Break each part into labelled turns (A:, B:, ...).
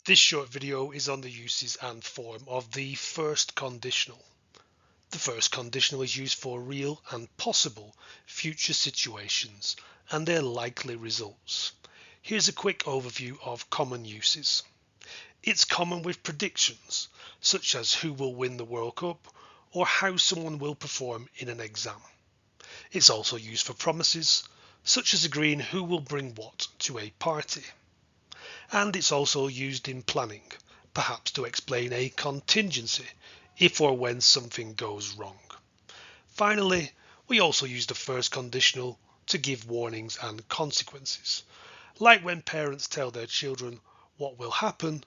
A: This short video is on the uses and form of the first conditional. The first conditional is used for real and possible future situations and their likely results. Here's a quick overview of common uses. It's common with predictions, such as who will win the World Cup or how someone will perform in an exam. It's also used for promises, such as agreeing who will bring what to a party. And it's also used in planning, perhaps to explain a contingency if or when something goes wrong. Finally, we also use the first conditional to give warnings and consequences, like when parents tell their children what will happen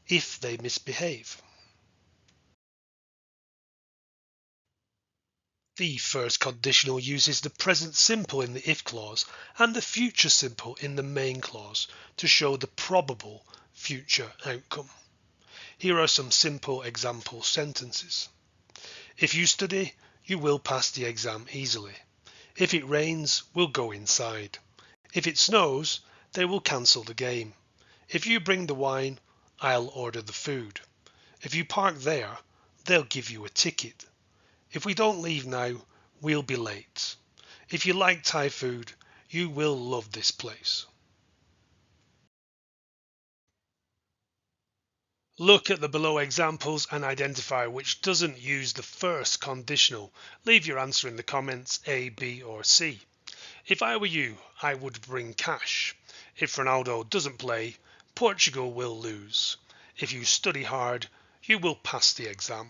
A: if they misbehave. The first conditional uses the present simple in the if clause and the future simple in the main clause to show the probable future outcome. Here are some simple example sentences. If you study, you will pass the exam easily. If it rains, we'll go inside. If it snows, they will cancel the game. If you bring the wine, I'll order the food. If you park there, they'll give you a ticket. If we don't leave now, we'll be late. If you like Thai food, you will love this place. Look at the below examples and identify which doesn't use the first conditional. Leave your answer in the comments A, B or C. If I were you, I would bring cash. If Ronaldo doesn't play, Portugal will lose. If you study hard, you will pass the exam.